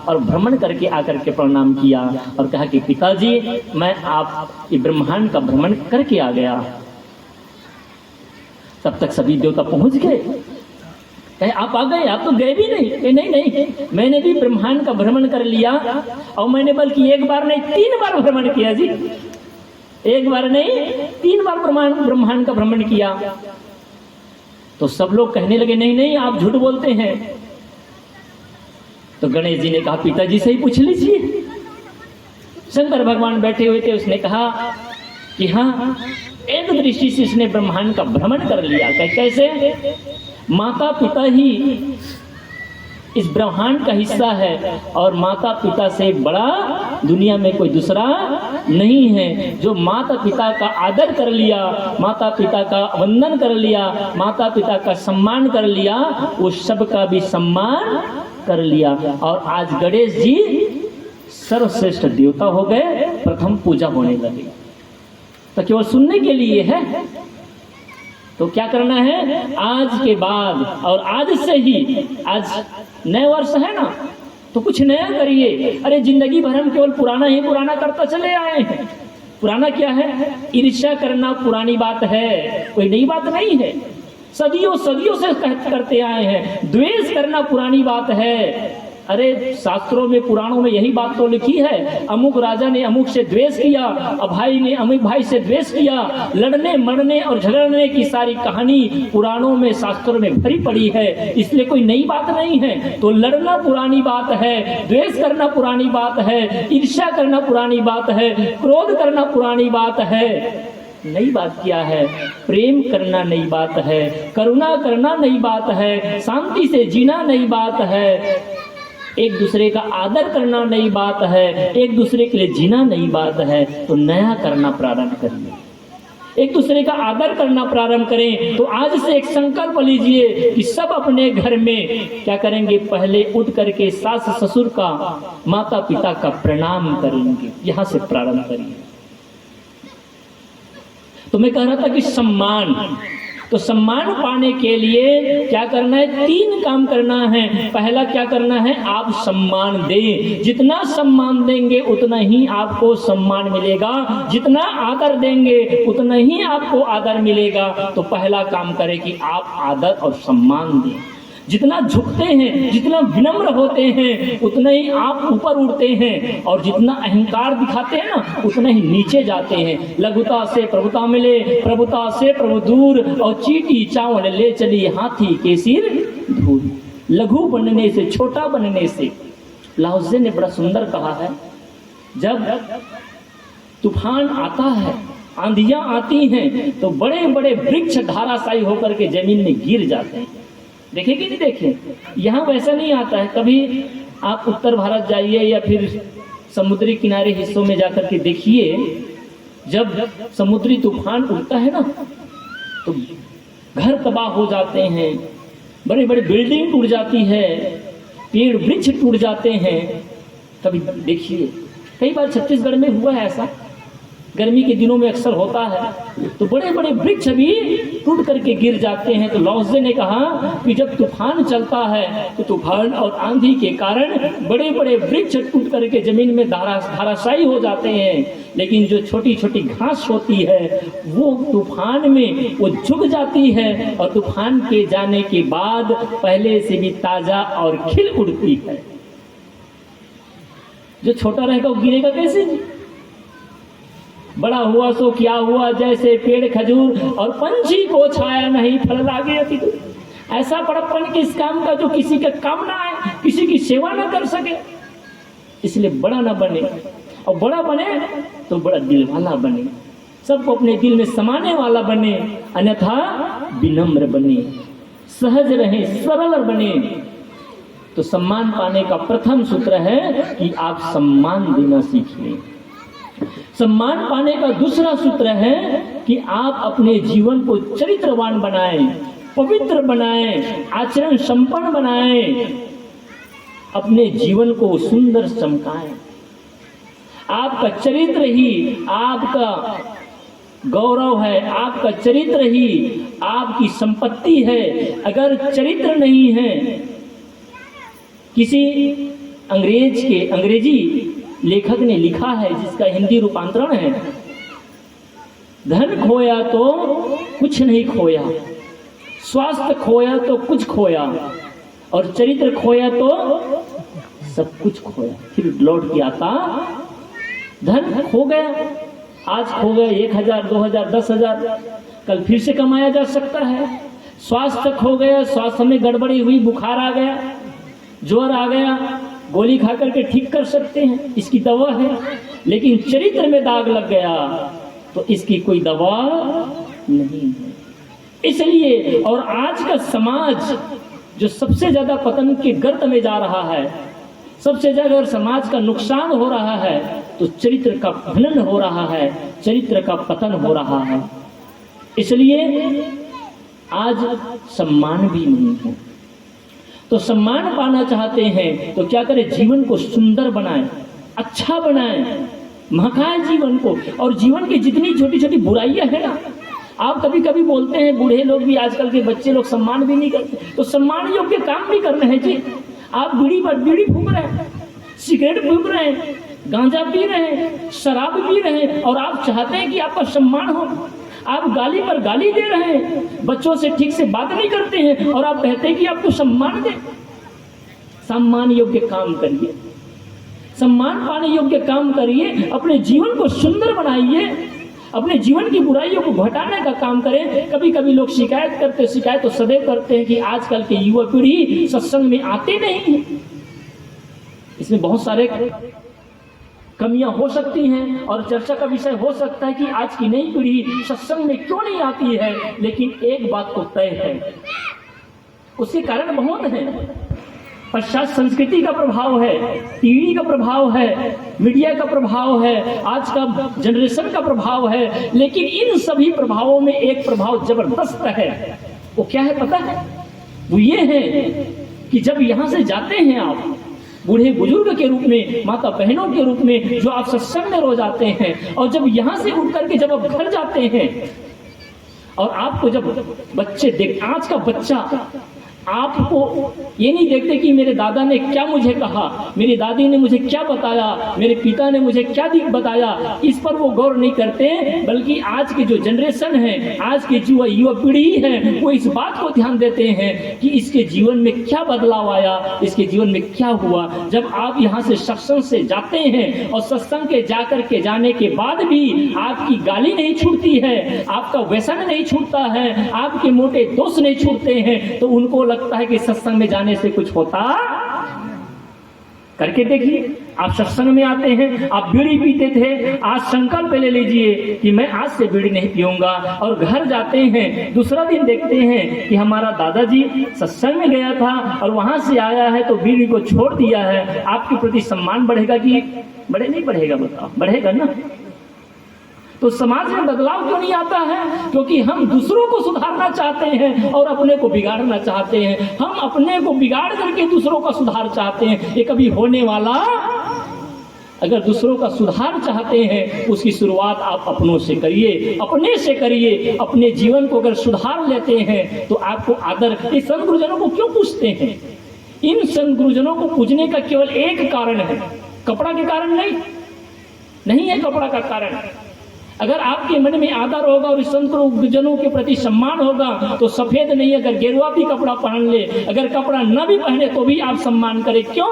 और भ्रमण करके आकर के प्रणाम किया और कहा कि पिताजी मैं आप ब्रह्मांड का भ्रमण करके आ गया। तब तक सभी देवता पहुंच गए। कहे आप आ गए, आप तो गए भी नहीं। नहीं, मैंने भी ब्रह्मांड का भ्रमण कर लिया और मैंने बल्कि एक बार नहीं 3 बार भ्रमण किया जी। एक बार नहीं 3 बार ब्रह्मांड का भ्रमण किया। तो सब लोग कहने लगे नहीं आप झूठ बोलते हैं। तो गणेश जी ने कहा पिताजी से ही पूछ लीजिए। शंकर भगवान बैठे हुए थे, उसने कहा कि हाँ एक दृष्टि से इसने ब्रह्मांड का भ्रमण कर लिया। कैसे? माता पिता ही इस ब्रह्मांड का हिस्सा है और माता पिता से बड़ा दुनिया में कोई दूसरा नहीं है। जो माता पिता का आदर कर लिया, माता पिता का वंदन कर लिया, माता पिता का सम्मान कर लिया, वो सबका भी सम्मान कर लिया। और आज गणेश जी सर्वश्रेष्ठ देवता हो गए, प्रथम पूजा होने लगी। तो केवल सुनने के लिए है। तो क्या करना है आज के बाद, और आज से ही, आज नए वर्ष है ना, तो कुछ नया करिए। अरे जिंदगी भर हम केवल पुराना ही पुराना करता चले आए हैं। पुराना क्या है? ईर्ष्या करना पुरानी बात है, कोई नई बात नहीं है। सदियों से करते आए हैं। द्वेष करना पुरानी बात है। अरे शास्त्रों में पुराणों में यही बात तो लिखी है, अमुक राजा ने अमुक से द्वेष किया, अभाई ने अमुक भाई से द्वेष किया। लड़ने मरने और झगड़ने की सारी कहानी पुराणों में शास्त्रों में भरी पड़ी है। इसलिए कोई नई बात नहीं है। तो लड़ना पुरानी बात है, द्वेष करना पुरानी बात है, ईर्ष्या करना पुरानी बात है, क्रोध करना पुरानी बात है। नई बात क्या है? प्रेम करना नई बात है, करुणा करना नई बात है, शांति से जीना नई बात है, एक दूसरे का आदर करना नई बात है, एक दूसरे के लिए जीना नई बात है। तो नया करना प्रारंभ करिए, एक दूसरे का आदर करना प्रारंभ करें। तो आज से एक संकल्प लीजिए कि सब अपने घर में क्या करेंगे, पहले उठ करके सास ससुर का, माता पिता का प्रणाम करेंगे। यहाँ से प्रारंभ करिए। तो मैं कह रहा था कि सम्मान, तो सम्मान पाने के लिए क्या करना है? 3 काम करना है। पहला क्या करना है? आप सम्मान दें। जितना सम्मान देंगे उतना ही आपको सम्मान मिलेगा, जितना आदर देंगे उतना ही आपको आदर मिलेगा। तो पहला काम करें कि आप आदर और सम्मान दें। जितना झुकते हैं, जितना विनम्र होते हैं, उतना ही आप ऊपर उड़ते हैं, और जितना अहंकार दिखाते हैं ना, उतना ही नीचे जाते हैं। लघुता से प्रभुता मिले, प्रभुता से प्रभु दूर, और चीटी चावल ले चली हाथी के सिर धूल। लघु बनने से, छोटा बनने से, लाओसे ने बड़ा सुंदर कहा है, जब तूफान आता है, आंधियां आती हैं, तो बड़े बड़े वृक्ष धाराशायी होकर के जमीन में गिर जाते हैं। देखे कि नहीं देखे? यहाँ वैसा नहीं आता है। कभी आप उत्तर भारत जाइए या फिर समुद्री किनारे हिस्सों में जाकर के देखिए, जब समुद्री तूफान उठता है ना, तो घर तबाह हो जाते हैं, बड़े बड़े बिल्डिंग टूट जाती है, पेड़ वृक्ष टूट जाते हैं। कभी देखिए, कई बार छत्तीसगढ़ में हुआ है ऐसा, गर्मी के दिनों में अक्सर होता है, तो बड़े बड़े वृक्ष भी टूट करके गिर जाते हैं। तो लाओसे ने कहा कि जब तूफान चलता है तो तूफान और आंधी के कारण बड़े बड़े वृक्ष टूट करके जमीन में धाराशायी हो जाते हैं, लेकिन जो छोटी छोटी घास होती है वो तूफान में वो झुक जाती है, और तूफान के जाने के बाद पहले से भी ताजा और खिल उड़ती है। जो छोटा रहेगा वो गिरेगा कैसे? बड़ा हुआ सो क्या हुआ, जैसे पेड़ खजूर, और पंछी को छाया नहीं फल लागे अति दूर। ऐसा बड़प्पन किस काम का जो किसी का काम ना आए, किसी की सेवा ना कर सके। इसलिए बड़ा ना बने, और बड़ा बने तो बड़ा दिल वाला बने, सबको अपने दिल में समाने वाला बने, अन्यथा विनम्र बने, सहज रहे, सरल बने। तो सम्मान पाने का प्रथम सूत्र है कि आप सम्मान देना सीखिए। सम्मान पाने का दूसरा सूत्र है कि आप अपने जीवन को चरित्रवान बनाएं, पवित्र बनाएं, आचरण संपन्न बनाएं, अपने जीवन को सुंदर चमकाएं। आपका चरित्र ही आपका गौरव है, अंग्रेजी चरित्र ही आपकी संपत्ति है। अगर चरित्र नहीं है, किसी अंग्रेजी लेखक ने लिखा है, जिसका हिंदी रूपांतरण है, धन खोया तो कुछ नहीं खोया, स्वास्थ्य खोया तो कुछ खोया, और चरित्र खोया तो सब कुछ खोया। फिर लौट के आता, धन खो गया, आज खो गया 1000, 2000, 10,000, कल फिर से कमाया जा सकता है। स्वास्थ्य खो गया, स्वास्थ्य में गड़बड़ी हुई, बुखार आ गया, ज्वर आ गया, गोली खा करके ठीक कर सकते हैं, इसकी दवा है। लेकिन चरित्र में दाग लग गया तो इसकी कोई दवा नहीं है। इसलिए और आज का समाज जो सबसे ज्यादा पतन के गर्त में जा रहा है, सबसे ज्यादा अगर समाज का नुकसान हो रहा है तो चरित्र का भनन हो रहा है, चरित्र का पतन हो रहा है। इसलिए आज सम्मान भी नहीं है। तो सम्मान पाना चाहते हैं तो क्या करें? जीवन को सुंदर बनाएं, अच्छा बनाएं, महकाएं जीवन को। और जीवन की जितनी छोटी छोटी बुराइयां हैं ना, आप कभी कभी बोलते हैं, बूढ़े लोग भी, आजकल के बच्चे लोग सम्मान भी नहीं करते, तो सम्मान योग्य काम भी करना है जी। आप बीड़ी फूंक रहे हैं, सिगरेट फूंक रहे हैं, गांजा पी रहे हैं, शराब पी रहे हैं, और आप चाहते हैं कि आपका सम्मान हो। आप गाली पर गाली दे रहे हैं, बच्चों से ठीक से बात नहीं करते हैं, और आप कहते हैं कि आपको सम्मान दे। सम्मान योग्य काम करिए, सम्मान पाने योग्य काम करिए, अपने जीवन को सुंदर बनाइए, अपने जीवन की बुराइयों को घटाने का काम करें। कभी कभी लोग शिकायत तो सदैव करते हैं कि आजकल के युवा पीढ़ी सत्संग में आते नहीं है। इसमें बहुत सारे कमियां हो सकती हैं और चर्चा का विषय हो सकता है कि आज की नई पीढ़ी सत्संग में क्यों नहीं आती है। लेकिन एक बात तो तय है, उसके कारण बहुत है। पश्चात संस्कृति का प्रभाव है, टीवी का प्रभाव है, मीडिया का प्रभाव है, आज का जनरेशन का प्रभाव है। लेकिन इन सभी प्रभावों में एक प्रभाव जबरदस्त है। वो क्या है पता है? वो ये है कि जब यहाँ से जाते हैं आप बूढ़े बुजुर्ग के रूप में, माता बहनों के रूप में, जो आप सत्संग में रोज आते हैं, और जब यहाँ से उठ करके जब आप घर जाते हैं और आपको जब बच्चे देख, आज का बच्चा आपको ये नहीं देखते कि मेरे दादा ने क्या मुझे कहा, मेरी दादी ने मुझे क्या बताया, मेरे पिता ने मुझे क्या बताया, इस पर वो गौर नहीं करते, बल्कि आज की जो जनरेशन है, आज की जो युवा पीढ़ी है, वो इस बात को ध्यान देते हैं कि इसके जीवन में क्या बदलाव आया, इसके जीवन में क्या हुआ। जब आप यहाँ से सत्संग से जाते हैं और सत्संग के जाकर के जाने के बाद भी आपकी गाली नहीं छूटती है, आपका व्यसन नहीं छूटता है, आपके मोटे दोष नहीं छूटते हैं, तो उनको लगता है कि सत्संग में जाने से कुछ होता। करके देखिए, आप सत्संग में आते हैं, आप बीड़ी पीते थे, आज संकल्प ले लीजिए कि मैं आज से बीड़ी नहीं पीऊंगा, और घर जाते हैं, दूसरा दिन देखते हैं कि हमारा दादाजी सत्संग में गया था और वहां से आया है तो बीड़ी को छोड़ दिया है। आपके प्रति सम्मान बढ़ेगा कि नहीं बढ़ेगा? बताओ, बढ़ेगा ना। तो समाज में बदलाव क्यों नहीं आता है? क्योंकि हम दूसरों को सुधारना चाहते हैं और अपने को बिगाड़ना चाहते हैं। हम अपने को बिगाड़ करके दूसरों का सुधार चाहते हैं, ये कभी होने वाला। अगर दूसरों का सुधार चाहते हैं, उसकी शुरुआत आप अपनों से करिए, अपने से करिए। अपने जीवन को अगर सुधार लेते हैं तो आपको आदर। ये संत गुरुजनों को क्यों पूछते हैं? इन संत गुरुजनों को पूजने का केवल एक कारण है, कपड़ा के कारण नहीं है कपड़ा का कारण। अगर आपके मन में आदर होगा और संत गुरुजनों के प्रति सम्मान होगा तो सफेद नहीं, अगर गेरुआ भी कपड़ा पहन ले, अगर कपड़ा न भी पहने तो भी आप सम्मान करें। क्यों?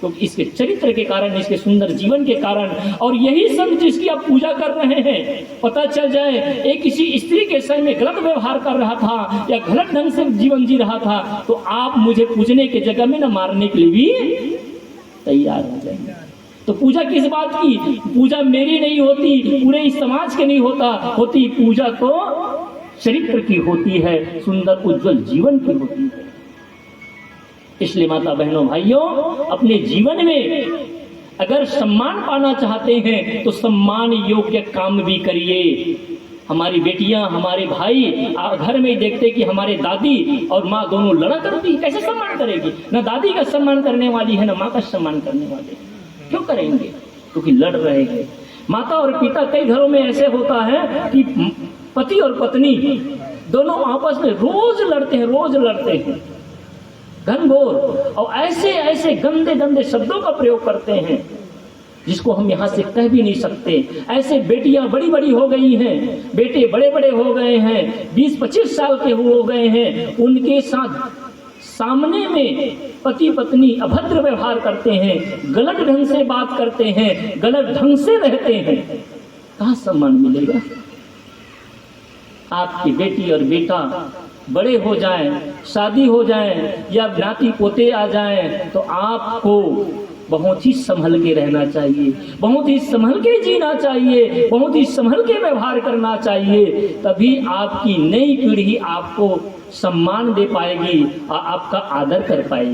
तो इसके चरित्र के कारण, इसके सुंदर जीवन के कारण। और यही संत जिसकी आप पूजा कर रहे हैं, पता चल जाए एक किसी स्त्री के संग में गलत व्यवहार कर रहा था या गलत ढंग से जीवन जी रहा था, तो आप मुझे पूजने के जगह में न मारने के लिए भी तैयार हो जाएंगे। तो पूजा किस बात की? पूजा मेरी नहीं होती, पूरे इस समाज के नहीं होती। पूजा तो चरित्र की होती है, सुंदर उज्जवल जीवन की होती है। इसलिए माता बहनों भाइयों, अपने जीवन में अगर सम्मान पाना चाहते हैं तो सम्मान योग्य काम भी करिए। हमारी बेटियां, हमारे भाई घर में देखते कि हमारे दादी और माँ दोनों लड़ा करती, कैसे सम्मान करेगी? ना दादी का सम्मान करने वाली है, ना माँ का सम्मान करने वाली है। क्यों करेंगे? क्योंकि लड़ रहे हैं। माता और पिता, कई घरों में ऐसे होता है कि पति और पत्नी दोनों आपस में रोज लड़ते हैं घनघोर, और ऐसे गंदे शब्दों का प्रयोग करते हैं जिसको हम यहाँ से कह भी नहीं सकते। ऐसे बेटियां बड़ी हो गई हैं, बेटे बड़े हो गए हैं, 20-25 साल के हो गए हैं, उनके साथ सामने में पति पत्नी अभद्र व्यवहार करते हैं, गलत ढंग से बात करते हैं, गलत ढंग से रहते हैं। कहाँ सम्मान मिलेगा? आपकी बेटी और बेटा बड़े हो जाएं, शादी हो जाएं या नाती पोते आ जाएं, तो आपको बहुत ही संभल के रहना चाहिए, बहुत ही संभल के जीना चाहिए, बहुत ही संभल के व्यवहार करना चाहिए। तभी आपकी नई पीढ़ी आपको सम्मान दे पाएगी और आपका आदर कर पाएगी।